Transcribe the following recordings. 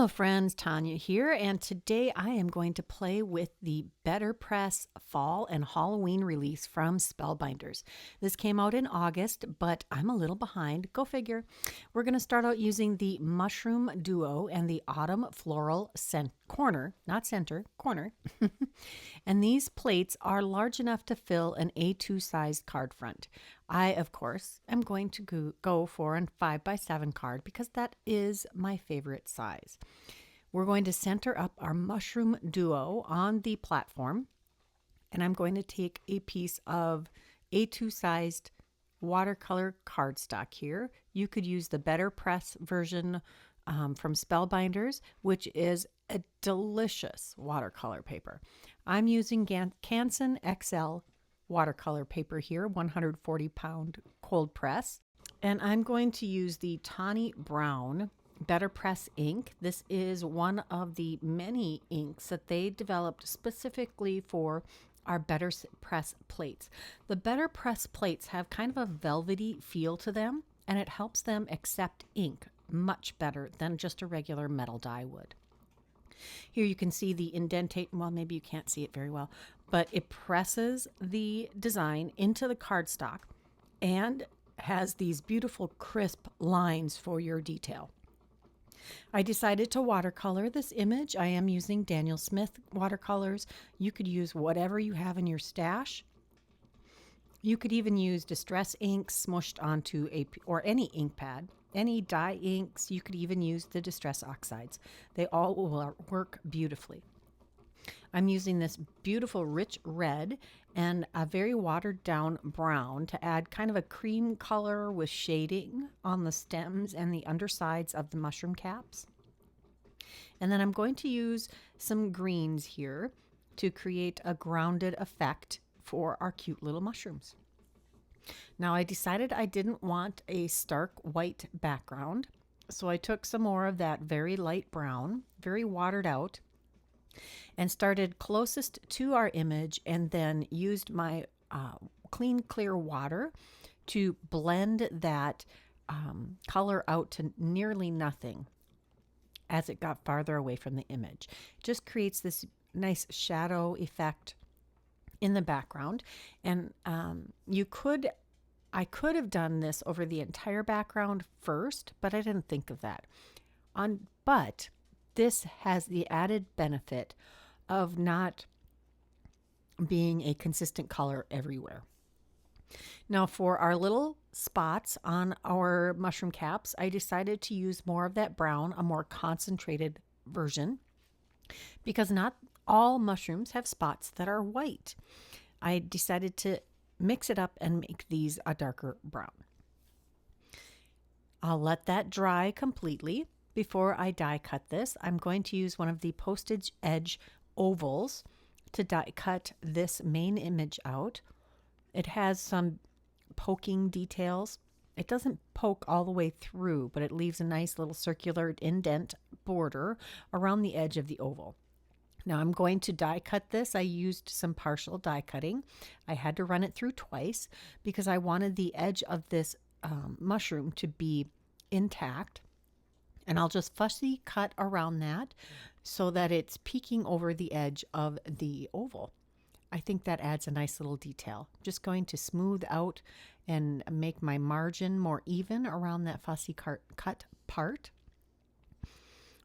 Hello friends, Tanya here, and today I am going to play with the Betterpress Fall and Halloween release from Spellbinders. This came out in August, but I'm a little behind. Go figure. We're going to start out using the Mushroom Duo and the Autumn Floral corner, not center, corner. And these plates are large enough to fill an A2 sized card front. I, of course, am going to go for a 5x7 card because that is my favorite size. We're going to center up our Mushroom Duo on the platform, and I'm going to take a piece of A2 sized watercolor cardstock here. You could use the Betterpress version from Spellbinders, which is a delicious watercolor paper. I'm using Dancin XL watercolor paper here, 140-pound cold press. And I'm going to use the Tawny Brown Betterpress ink. This is one of the many inks that they developed specifically for our Betterpress plates. The Betterpress plates have kind of a velvety feel to them, and it helps them accept ink much better than just a regular metal die would. Here you can see the indentation. Well, maybe you can't see it very well, but it presses the design into the cardstock and has these beautiful crisp lines for your detail. I decided to watercolor this image. I am using Daniel Smith watercolors. You could use whatever you have in your stash. You could even use distress ink smushed onto or any ink pad. Any dye inks, you could even use the Distress Oxides. They all will work beautifully. I'm using this beautiful rich red and a very watered down brown to add kind of a cream color with shading on the stems and the undersides of the mushroom caps. And then I'm going to use some greens here to create a grounded effect for our cute little mushrooms. Now I decided I didn't want a stark white background, so I took some more of that very light brown, very watered out, and started closest to our image and then used my clean, clear water to blend that color out to nearly nothing as it got farther away from the image. It just creates this nice shadow effect in the background, and I could have done this over the entire background first, but I didn't think of that. But this has the added benefit of not being a consistent color everywhere. Now for our little spots on our mushroom caps, I decided to use more of that brown, a more concentrated version, because not all mushrooms have spots that are white. I decided to mix it up and make these a darker brown. I'll let that dry completely before I die cut this. I'm going to use one of the Postage edge ovals to die cut this main image out. It has some poking details. It doesn't poke all the way through, but it leaves a nice little circular indent border around the edge of the oval. Now I'm going to die cut this. I used some partial die cutting. I had to run it through twice because I wanted the edge of this mushroom to be intact. And I'll just fussy cut around that so that it's peeking over the edge of the oval. I think that adds a nice little detail. Just going to smooth out and make my margin more even around that fussy cut part.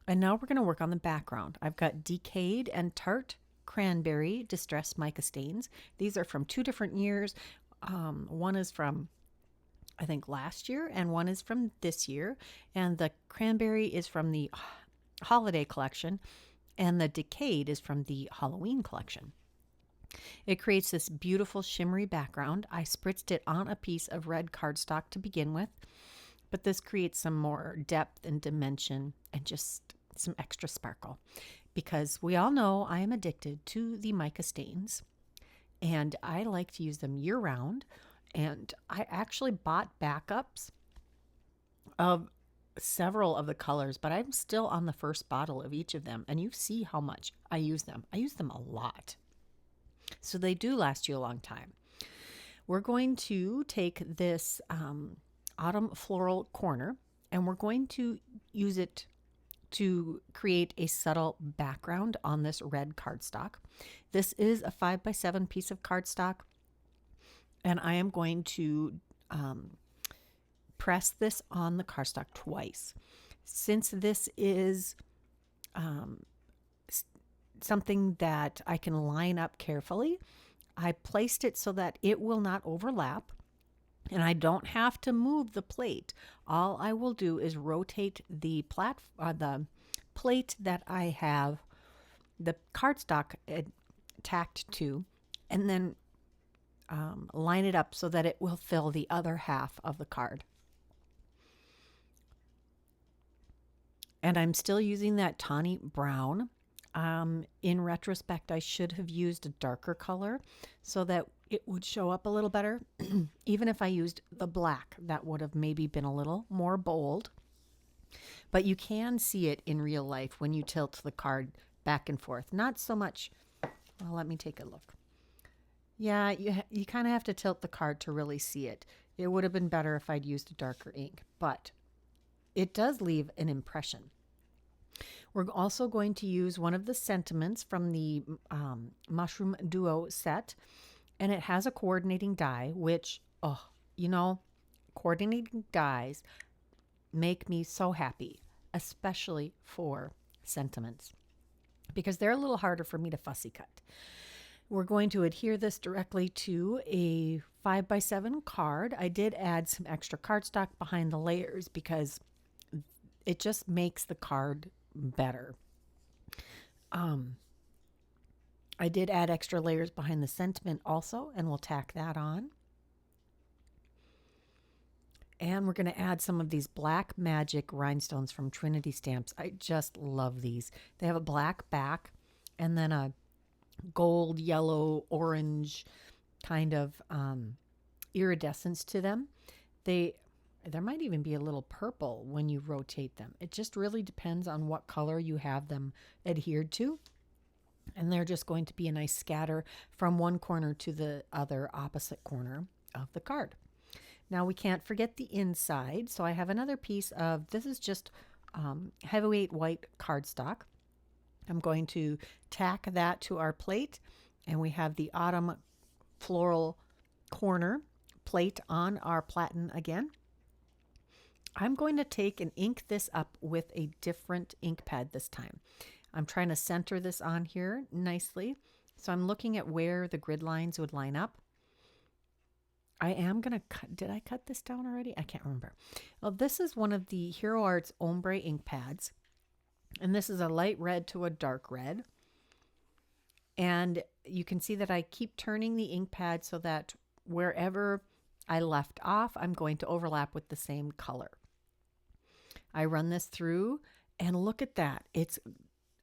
And now we're going to work on the background. I've got Decayed and Tart Cranberry Distress Mica Stains. These are from 2 different years. One is from, I think, last year, and one is from this year. And the Cranberry is from the Holiday collection, and the Decayed is from the Halloween collection. It creates this beautiful shimmery background. I spritzed it on a piece of red cardstock to begin with, but this creates some more depth and dimension and just some extra sparkle, because we all know I am addicted to the mica stains and I like to use them year round. And I actually bought backups of several of the colors, but I'm still on the first bottle of each of them, and you see how much I use them. I use them a lot, so they do last you a long time. We're going to take this autumn floral corner, and we're going to use it to create a subtle background on this red cardstock. This is a 5x7 piece of cardstock, and I am going to press this on the cardstock twice. Since this is something that I can line up carefully, I placed it so that it will not overlap, and I don't have to move the plate. All I will do is rotate the plate that I have the cardstock tacked to, and then line it up so that it will fill the other half of the card. And I'm still using that tawny brown. In retrospect, I should have used a darker color so that it would show up a little better. Even if I used the black, that would have maybe been a little more bold. But you can see it in real life when you tilt the card back and forth. Not so much. Well, let me take a look. Yeah, you kind of have to tilt the card to really see it. It would have been better if I'd used a darker ink, but it does leave an impression. We're also going to use one of the sentiments from the Mushroom Duo set, and it has a coordinating die, which, oh, you know, coordinating dies make me so happy, especially for sentiments, because they're a little harder for me to fussy cut. We're going to adhere this directly to a 5x7 card. I did add some extra cardstock behind the layers because it just makes the card better. I did add extra layers behind the sentiment also, and we'll tack that on. And we're going to add some of these Black Magic rhinestones from Trinity Stamps. I just love these. They have a black back and then a gold, yellow, orange kind of iridescence to them. There might even be a little purple when you rotate them. It just really depends on what color you have them adhered to. And they're just going to be a nice scatter from one corner to the other opposite corner of the card. Now we can't forget the inside. So I have another piece of, this is just heavyweight white cardstock. I'm going to tack that to our plate, and we have the autumn floral corner plate on our platen again. I'm going to take and ink this up with a different ink pad this time. I'm trying to center this on here nicely. So I'm looking at where the grid lines would line up. I am going to cut, did I cut this down already? I can't remember. Well, this is one of the Hero Arts Ombre ink pads. And this is a light red to a dark red. And you can see that I keep turning the ink pad so that wherever I left off, I'm going to overlap with the same color. I run this through and look at that.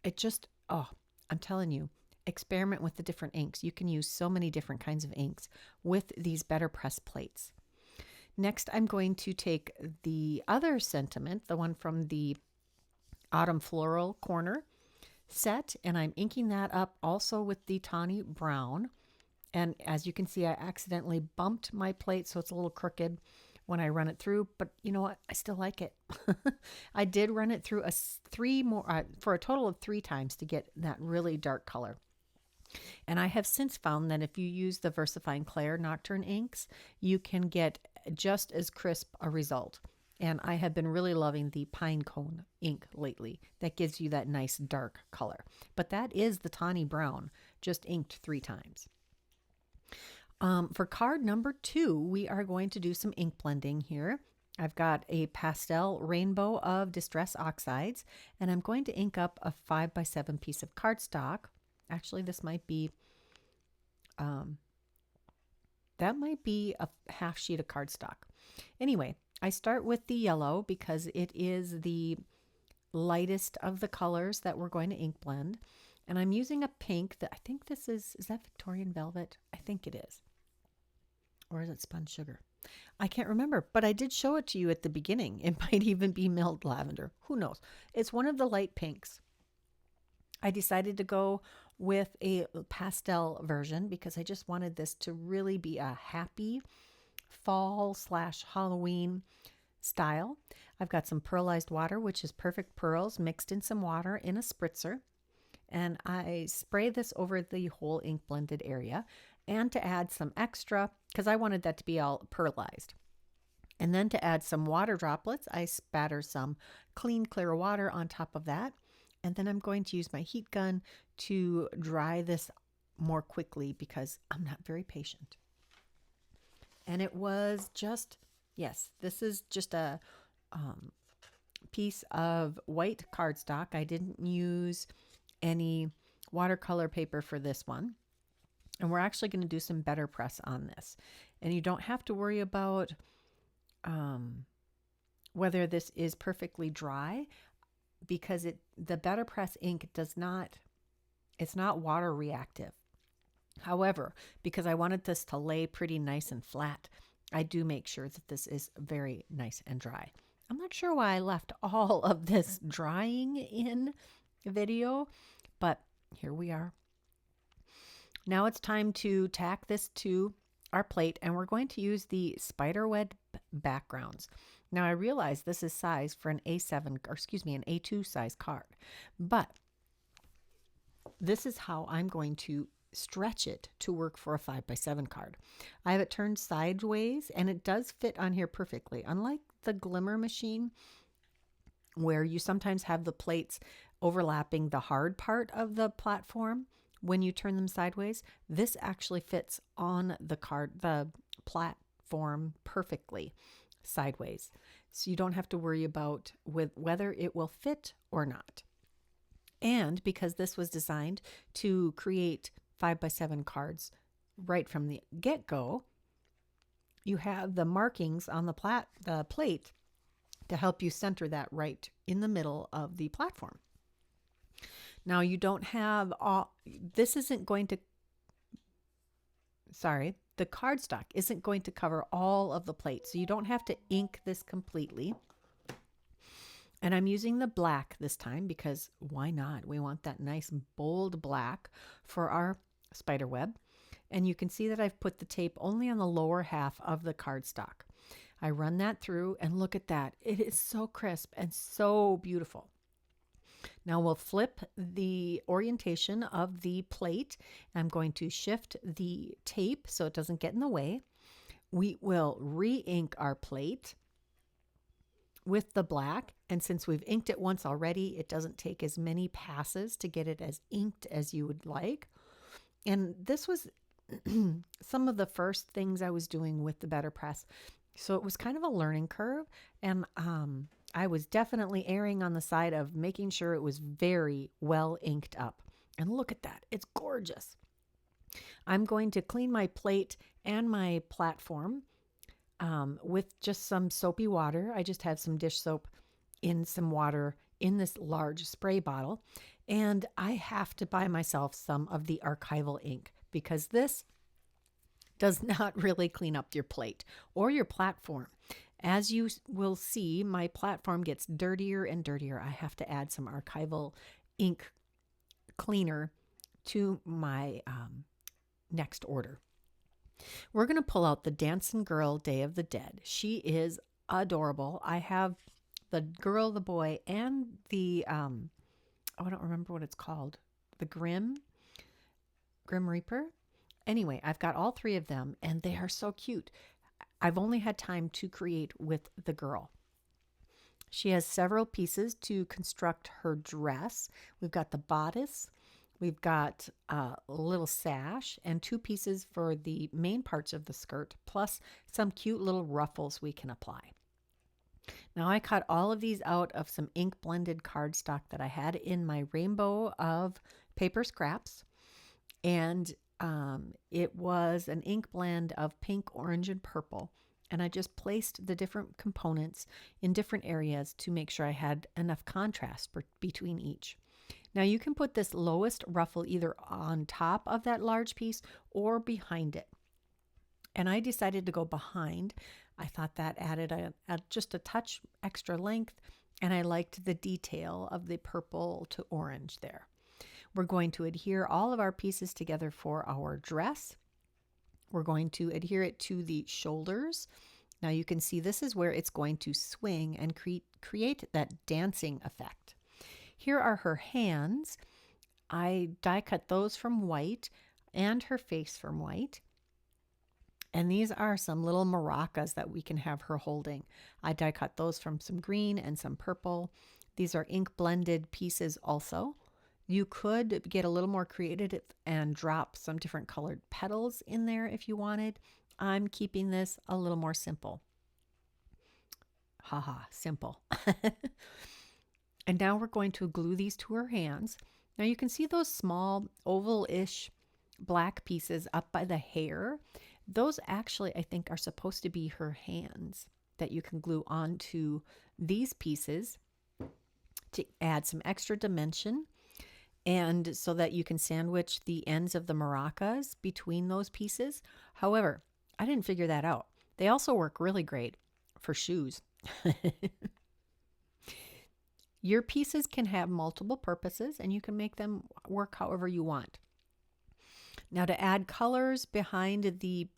I'm telling you, experiment with the different inks. You can use so many different kinds of inks with these Betterpress plates. Next, I'm going to take the other sentiment, the one from the Autumn Floral corner set, and I'm inking that up also with the tawny brown. And as you can see, I accidentally bumped my plate, so it's a little crooked when I run it through, but you know what? I still like it. I did run it through for a total of 3 times to get that really dark color. And I have since found that if you use the VersaFine Clair Nocturne inks, you can get just as crisp a result. And I have been really loving the Pine Cone ink lately. That gives you that nice dark color. But that is the tawny brown, just inked 3 times. For card number 2, we are going to do some ink blending here. I've got a pastel rainbow of Distress Oxides, and I'm going to ink up a 5x7 piece of cardstock. Actually, this might be, that might be a half sheet of cardstock. Anyway, I start with the yellow because it is the lightest of the colors that we're going to ink blend. And I'm using a pink that I think this is that Victorian Velvet? I think it is. Or is it Spun Sugar? I can't remember, but I did show it to you at the beginning. It might even be Milled Lavender. Who knows? It's one of the light pinks. I decided to go with a pastel version because I just wanted this to really be a happy fall/Halloween style. I've got some pearlized water, which is perfect pearls mixed in some water in a spritzer. And I spray this over the whole ink blended area. And to add some extra, because I wanted that to be all pearlized. And then to add some water droplets, I spatter some clean, clear water on top of that. And then I'm going to use my heat gun to dry this more quickly because I'm not very patient. And it was just, yes, this is just a piece of white cardstock. I didn't use any watercolor paper for this one. And we're actually going to do some Betterpress on this. And you don't have to worry about whether this is perfectly dry, because the Betterpress ink it's not water reactive. However, because I wanted this to lay pretty nice and flat, I do make sure that this is very nice and dry. I'm not sure why I left all of this drying in video, but here we are. Now it's time to tack this to our plate, and we're going to use the spiderweb backgrounds. Now I realize this is size for an an A2 size card, but this is how I'm going to stretch it to work for a 5x7 card. I have it turned sideways and it does fit on here perfectly. Unlike the Glimmer machine, where you sometimes have the plates overlapping the hard part of the platform when you turn them sideways, this actually fits on the platform perfectly sideways. So you don't have to worry about whether it will fit or not. And because this was designed to create 5x7 cards right from the get-go, you have the markings on the plate to help you center that right in the middle of the platform. Now you don't have the cardstock isn't going to cover all of the plate, so you don't have to ink this completely. And I'm using the black this time because why not? We want that nice bold black for our spider web. And you can see that I've put the tape only on the lower half of the cardstock. I run that through and look at that. It is so crisp and so beautiful. Now we'll flip the orientation of the plate. I'm going to shift the tape so it doesn't get in the way. We will re-ink our plate with the black, and since we've inked it once already, it doesn't take as many passes to get it as inked as you would like. And this was some of the first things I was doing with the Betterpress, so it was kind of a learning curve, and I was definitely erring on the side of making sure it was very well inked up. And look at that, it's gorgeous. I'm going to clean my plate and my platform with just some soapy water. I just have some dish soap in some water in this large spray bottle. And I have to buy myself some of the archival ink because this does not really clean up your plate or your platform. As you will see, my platform gets dirtier and dirtier. I have to add some archival ink cleaner to my next order. We're going to pull out the Dancin Girl Day of the Dead. She is adorable. I have the girl, the boy, and the, I don't remember what it's called, the Grim Reaper. Anyway, I've got all three of them, and they are so cute. I've only had time to create with the girl. She has several pieces to construct her dress. We've got the bodice, we've got a little sash, and 2 pieces for the main parts of the skirt, plus some cute little ruffles we can apply. Now I cut all of these out of some ink blended cardstock that I had in my rainbow of paper scraps, and it was an ink blend of pink, orange, and purple. And I just placed the different components in different areas to make sure I had enough contrast between each. Now you can put this lowest ruffle either on top of that large piece or behind it. And I decided to go behind. I thought that added just a touch extra length, and I liked the detail of the purple to orange there. We're going to adhere all of our pieces together for our dress. We're going to adhere it to the shoulders Now you can see this is where it's going to swing and create that dancing effect. Here are her hands. I die cut those from white and her face from white. And these are some little maracas that we can have her holding. I die cut those from some green and some purple. These are ink blended pieces also. You could get a little more creative and drop some different colored petals in there if you wanted. I'm keeping this a little more simple. Haha, simple. And now we're going to glue these to her hands. Now you can see those small oval-ish black pieces up by the hair. Those actually, I think, are supposed to be her hands that you can glue onto these pieces to add some extra dimension, and so that you can sandwich the ends of the maracas between those pieces. However, I didn't figure that out. They also work really great for shoes. Your pieces can have multiple purposes, and you can make them work however you want. Now, to add colors behind the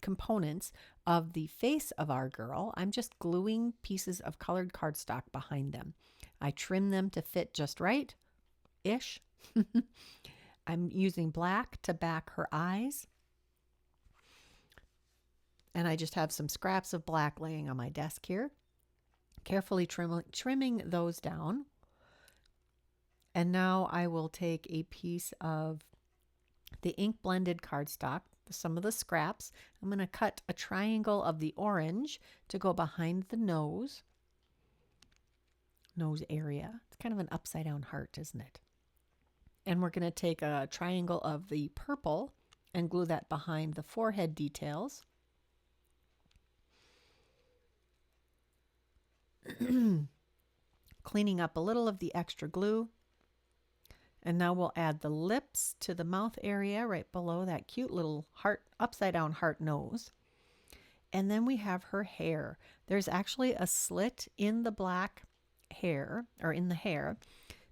components of the face of our girl, I'm just gluing pieces of colored cardstock behind them. I trim them to fit just right-ish. I'm using black to back her eyes. And I just have some scraps of black laying on my desk here. Carefully trimming those down. And now I will take a piece of the ink blended cardstock, some of the scraps. I'm going to cut a triangle of the orange to go behind the nose area. It's kind of an upside down heart, isn't it? And we're going to take a triangle of the purple and glue that behind the forehead details. Cleaning up a little of the extra glue. And now we'll add the lips to the mouth area right below that cute little heart, upside down heart nose. And then we have her hair. There's actually a slit in the black hair, or in the hair,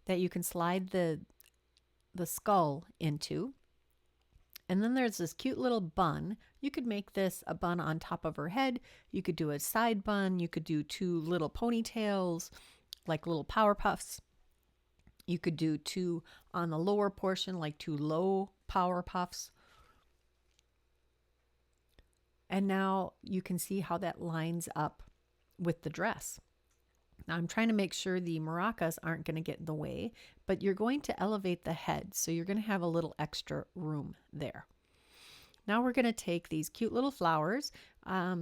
that you can slide the skull into. And then there's this cute little bun. You could make this a bun on top of her head. You could do a side bun. You could do two little ponytails, like little power puffs. You could do two on the lower portion, like two low power puffs. And now you can see how that lines up with the dress. Now I'm trying to make sure the maracas aren't going to get in the way, but you're going to elevate the head, so you're going to have a little extra room there. Now we're going to take these cute little flowers. I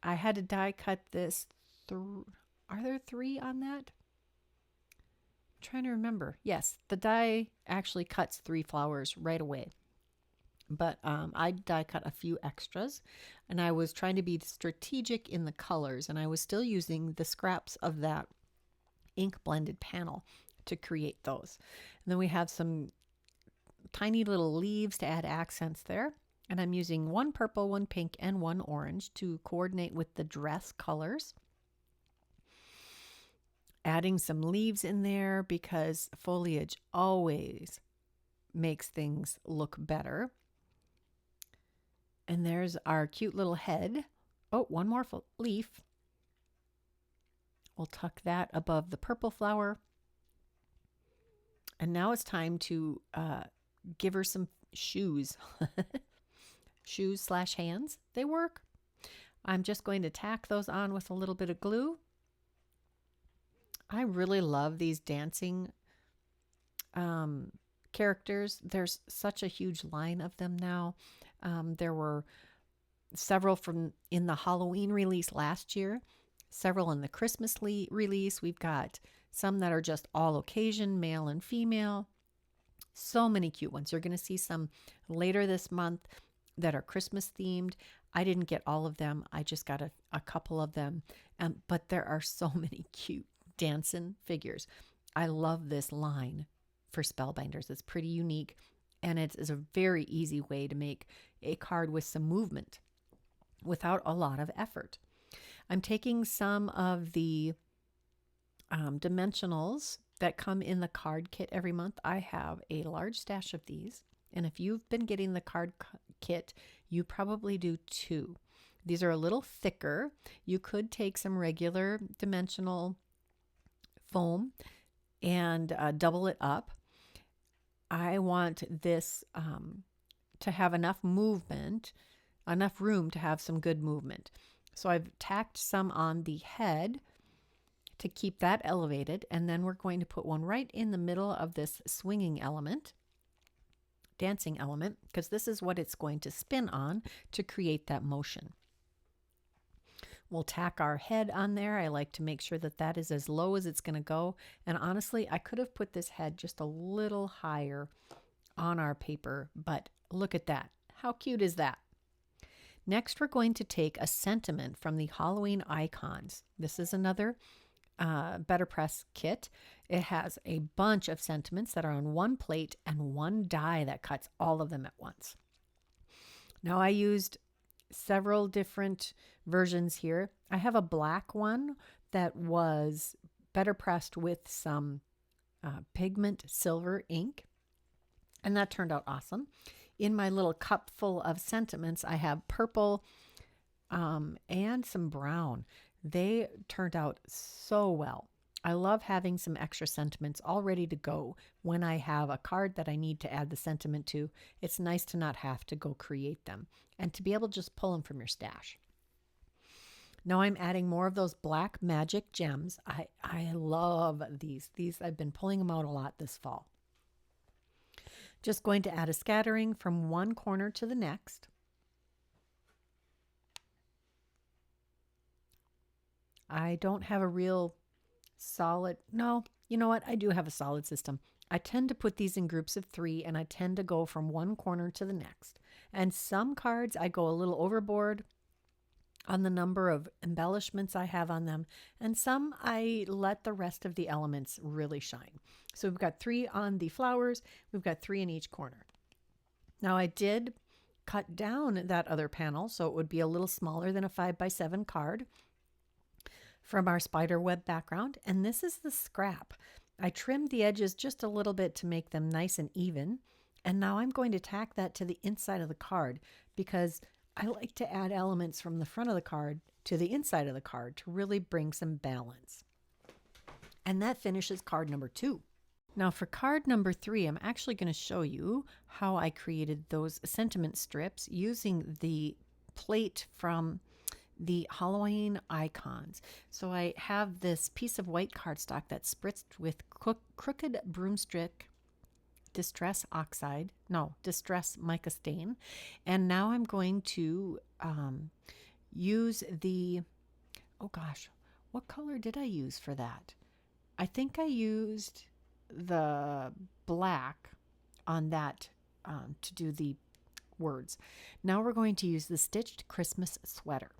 had to die cut this. Are there 3 on that? I'm trying to remember. Yes, the die actually cuts 3 flowers right away. But I die cut a few extras, and I was trying to be strategic in the colors, and I was still using the scraps of that ink blended panel to create those. And then we have some tiny little leaves to add accents there, and I'm using 1 purple, 1 pink, and 1 orange to coordinate with the dress colors. Adding some leaves in there because foliage always makes things look better. And there's our cute little head. Oh, 1 more leaf. We'll tuck that above the purple flower. And now it's time to give her some shoes. Shoes/hands. They work. I'm just going to tack those on with a little bit of glue. I really love these dancing characters. There's such a huge line of them now. There were several from in the Halloween release last year, several in the Christmas release. We've got some that are just all occasion, male and female. So many cute ones. You're going to see some later this month that are Christmas themed. I didn't get all of them. I just got a couple of them. But there are so many cute Dancin figures. I love this line for Spellbinders. It's pretty unique, and it is a very easy way to make a card with some movement without a lot of effort. I'm taking some of the dimensionals that come in the card kit every month. I have a large stash of these, and if you've been getting the card kit, you probably do too. These are a little thicker. You could take some regular dimensional foam and double it up. I want this to have enough movement, enough room to have some good movement. So I've tacked some on the head to keep that elevated, and then we're going to put one right in the middle of this swinging element, dancing element, because this is what it's going to spin on to create that motion. We'll tack our head on there. I like to make sure that that is as low as it's going to go. And honestly, I could have put this head just a little higher on our paper, but look at that. How cute is that? Next, we're going to take a sentiment from the Halloween icons. This is another Betterpress kit. It has a bunch of sentiments that are on one plate and one die that cuts all of them at once. Now I used several different versions here. I have a black one that was Betterpressed with some pigment silver ink, and that turned out awesome. In my little cup full of sentiments, I have purple and some brown. They turned out so well. I love having some extra sentiments all ready to go when I have a card that I need to add the sentiment to. It's nice to not have to go create them and to be able to just pull them from your stash. Now I'm adding more of those black magic gems. I love these. I've been pulling them out a lot this fall. Just going to add a scattering from one corner to the next. I don't have a real solid, no, you know what? I do have a solid system. I tend to put these in groups of 3, and I tend to go from one corner to the next. And some cards I go a little overboard on the number of embellishments I have on them, and some I let the rest of the elements really shine. So we've got 3 on the flowers, we've got 3 in each corner. Now I did cut down that other panel so it would be a little smaller than a 5x7 card from our spider web background, and this is the scrap. I trimmed the edges just a little bit to make them nice and even, and now I'm going to tack that to the inside of the card because I like to add elements from the front of the card to the inside of the card to really bring some balance. And that finishes card number 2. Now for card number 3, I'm actually going to show you how I created those sentiment strips using the plate from the Halloween icons. So I have this piece of white cardstock that's spritzed with crooked broomstick distress mica stain. And now I'm going to use the, oh gosh, what color did I use for that? I think I used the black on that to do the words. Now we're going to use the stitched Christmas sweater.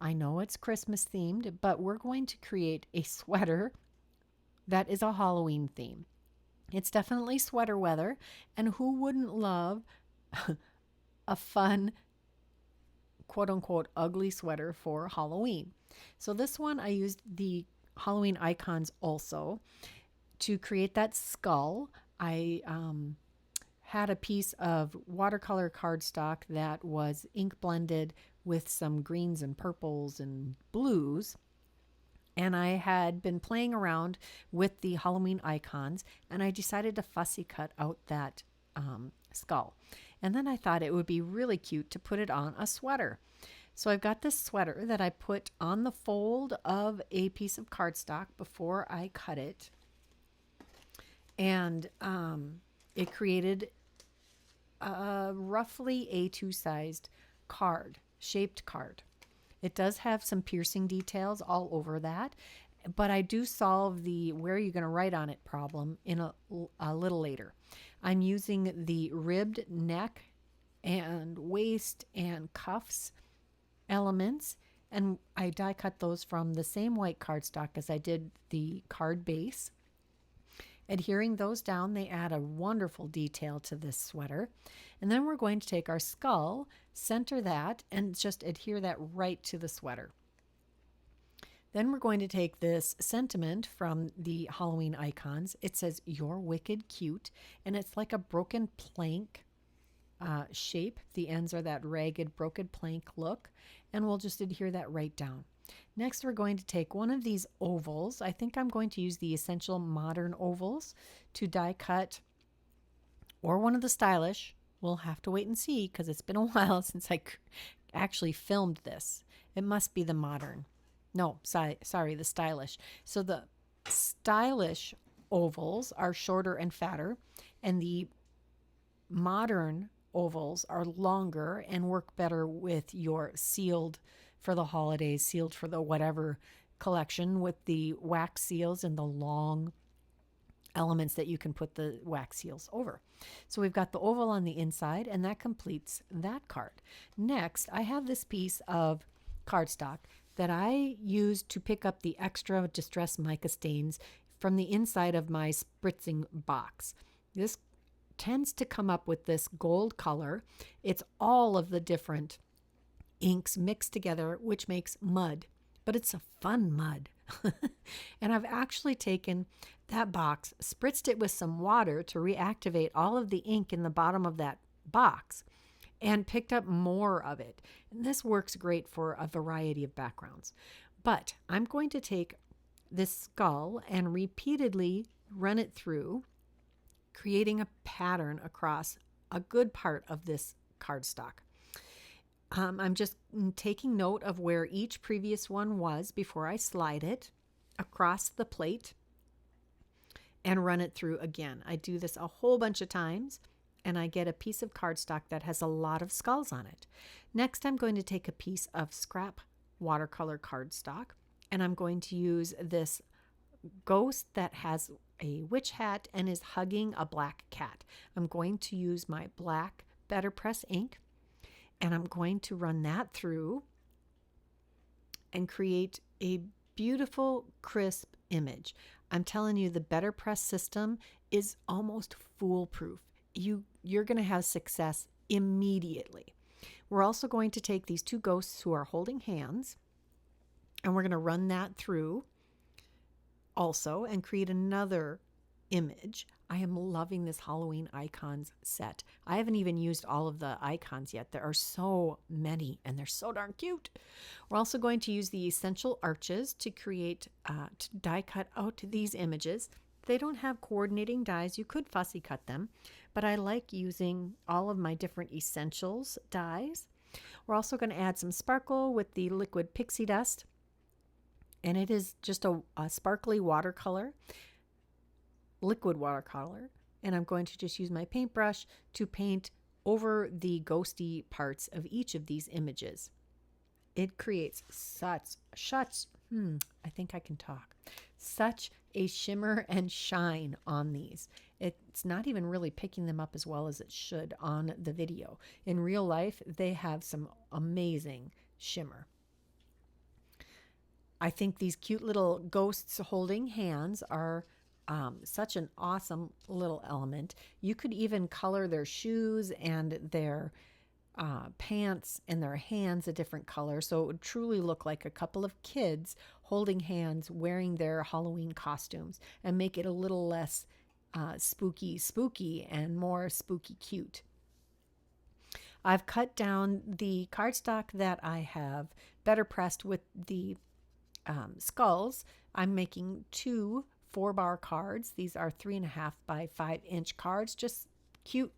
I know it's Christmas themed, but we're going to create a sweater that is a Halloween theme. It's definitely sweater weather, and who wouldn't love a fun, quote-unquote, ugly sweater for Halloween? So this one, I used the Halloween icons also to create that skull. I had a piece of watercolor cardstock that was ink blended with some greens and purples and blues. And I had been playing around with the Halloween icons, and I decided to fussy cut out that skull. And then I thought it would be really cute to put it on a sweater. So I've got this sweater that I put on the fold of a piece of cardstock before I cut it. And it created a roughly A2 sized card, shaped card. It does have some piercing details all over that, but I do solve the where you're going to write on it problem in a little later. I'm using the ribbed neck and waist and cuffs elements, and I die cut those from the same white cardstock as I did the card base. Adhering those down, they add a wonderful detail to this sweater. And then we're going to take our skull, center that, and just adhere that right to the sweater. Then we're going to take this sentiment from the Halloween icons. It says, "You're wicked cute," and it's like a broken plank shape. The ends are that ragged, broken plank look, and we'll just adhere that right down. Next, we're going to take one of these ovals. I think I'm going to use the Essential Modern ovals to die cut, or one of the stylish. We'll have to wait and see because it's been a while since I actually filmed this. It must be the modern. No, sorry, the stylish. So the stylish ovals are shorter and fatter, and the modern ovals are longer and work better with your sealed for the holidays, sealed for the whatever collection, with the wax seals and the long elements that you can put the wax seals over. So we've got the oval on the inside, and that completes that card. Next, I have this piece of cardstock that I used to pick up the extra distress mica stains from the inside of my spritzing box. This tends to come up with this gold color. It's all of the different inks mixed together, which makes mud, but it's a fun mud. And I've actually taken that box, spritzed it with some water to reactivate all of the ink in the bottom of that box, and picked up more of it. And this works great for a variety of backgrounds. But I'm going to take this skull and repeatedly run it through, creating a pattern across a good part of this cardstock. I'm just taking note of where each previous one was before I slide it across the plate and run it through again. I do this a whole bunch of times, and I get a piece of cardstock that has a lot of skulls on it. Next, I'm going to take a piece of scrap watercolor cardstock, and I'm going to use this ghost that has a witch hat and is hugging a black cat. I'm going to use my black Betterpress ink, and I'm going to run that through and create a beautiful, crisp image. I'm telling you, the Betterpress system is almost foolproof. You're going to have success immediately. We're also going to take these two ghosts who are holding hands, and we're going to run that through also and create another image. I am loving this Halloween icons set. I haven't even used all of the icons yet. There are so many, and they're so darn cute. We're also going to use the essential arches to create, to die cut out these images. They don't have coordinating dies. You could fussy cut them, but I like using all of my different essentials dies. We're also going to add some sparkle with the liquid pixie dust, and it is just a sparkly watercolor, liquid watercolor, and I'm going to just use my paintbrush to paint over the ghosty parts of each of these images. It creates such I think I can talk. Such a shimmer and shine on these. It's not even really picking them up as well as it should on the video. In real life, they have some amazing shimmer. I think these cute little ghosts holding hands are such an awesome little element. You could even color their shoes and their pants and their hands a different color, so it would truly look like a couple of kids holding hands wearing their Halloween costumes, and make it a little less spooky and more spooky cute. I've cut down the cardstock that I have better pressed with the skulls. I'm making 2 4-bar cards. These are 3.5 by 5-inch cards, just cute,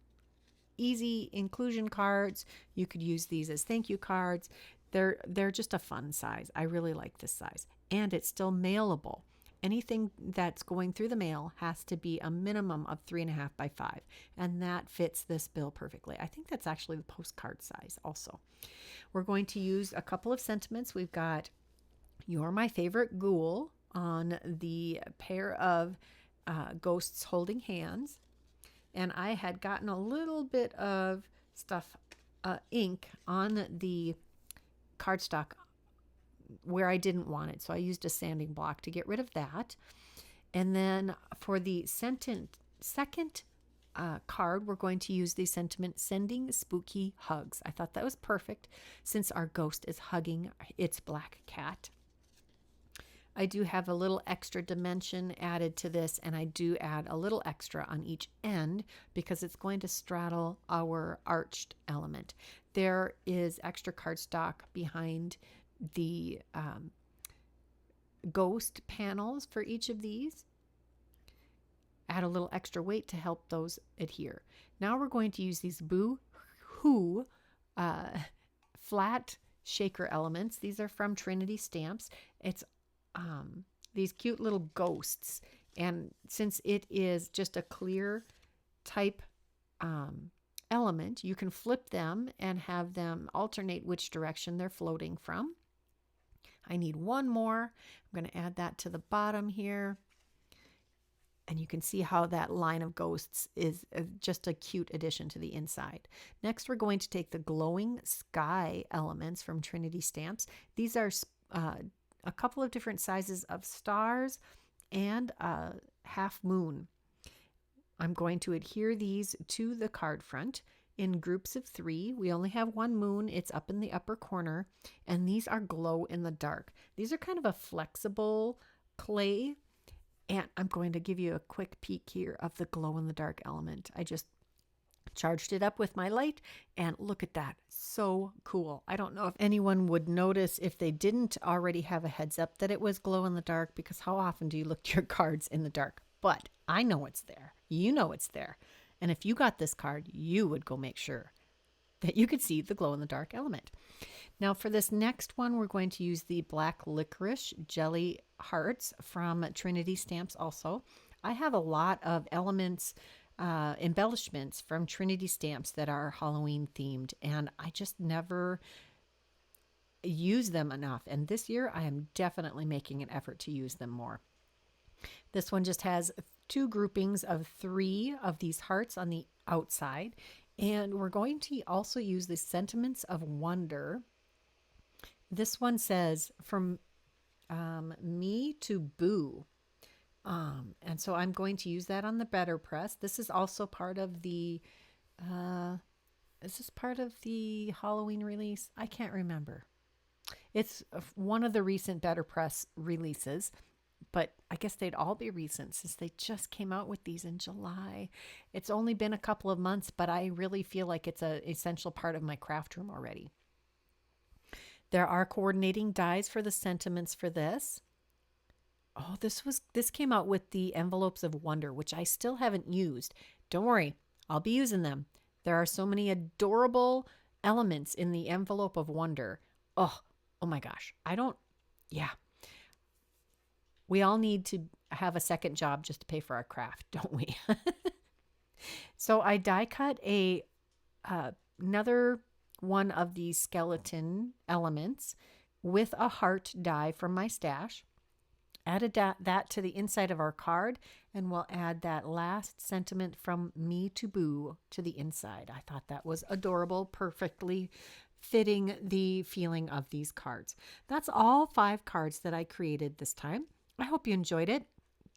easy inclusion cards. You could use these as thank you cards. They're just a fun size. I really like this size, and it's still mailable. Anything that's going through the mail has to be a minimum of 3.5 by 5, and that fits this bill perfectly. I think that's actually the postcard size also. We're going to use a couple of sentiments. We've got "You're My Favorite Ghoul" on the pair of ghosts holding hands, and I had gotten a little bit of stuff, ink on the cardstock where I didn't want it, so I used a sanding block to get rid of that. And then for the second card, we're going to use the sentiment "Sending Spooky Hugs." I thought that was perfect since our ghost is hugging its black cat. I do have a little extra dimension added to this, and I do add a little extra on each end because it's going to straddle our arched element. There is extra cardstock behind the ghost panels for each of these. Add a little extra weight to help those adhere. Now we're going to use these Boo-Hoo flat shaker elements. These are from Trinity Stamps. It's these cute little ghosts, and since it is just a clear type element, you can flip them and have them alternate which direction they're floating from. I need one more. I'm going to add that to the bottom here. And you can see how that line of ghosts is just a cute addition to the inside. Next, we're going to take the glowing sky elements from Trinity Stamps. These are a couple of different sizes of stars and a half moon. I'm going to adhere these to the card front in groups of 3. We only have one moon. It's up in the upper corner, and these are glow in the dark. These are kind of a flexible clay, and I'm going to give you a quick peek here of the glow in the dark element. I just charged it up with my light, and look at that. So cool. I don't know if anyone would notice if they didn't already have a heads up that it was glow in the dark, because how often do you look at your cards in the dark? But I know it's there. You know it's there. And if you got this card, you would go make sure that you could see the glow in the dark element. Now for this next one, we're going to use the black licorice jelly hearts from Trinity Stamps also. I have a lot of elements, embellishments from Trinity Stamps that are Halloween themed, and I just never use them enough. And this year I am definitely making an effort to use them more. This one just has 2 groupings of 3 of these hearts on the outside, and we're going to also use the Sentiments of Wonder. This one says from me to Boo. And so I'm going to use that on the Betterpress. This is also part of the, is this part of the Halloween release? I can't remember. It's one of the recent Betterpress releases, but I guess they'd all be recent since they just came out with these in July. It's only been a couple of months, but I really feel like it's an essential part of my craft room already. There are coordinating dies for the sentiments for this. Oh, this came out with the Envelopes of Wonder, which I still haven't used. Don't worry, I'll be using them. There are so many adorable elements in the Envelope of Wonder. Oh my gosh. Yeah. We all need to have a second job just to pay for our craft, don't we? So I die cut another one of these skeleton elements with a heart die from my stash. Added that to the inside of our card, and we'll add that last sentiment from me to Boo to the inside. I thought that was adorable, perfectly fitting the feeling of these cards. That's all 5 cards that I created this time. I hope you enjoyed it.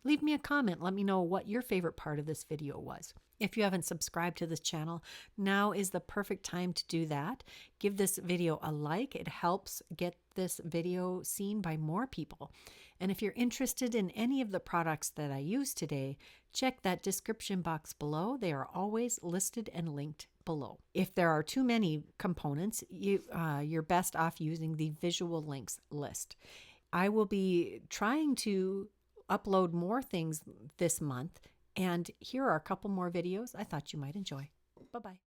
Leave me a comment. Let me know what your favorite part of this video was. If you haven't subscribed to this channel, now is the perfect time to do that. Give this video a like. It helps get this video seen by more people. And if you're interested in any of the products that I use today, check that description box below. They are always listed and linked below. If there are too many components, you're best off using the visual links list. I will be trying to upload more things this month, and here are a couple more videos I thought you might enjoy. Bye-bye.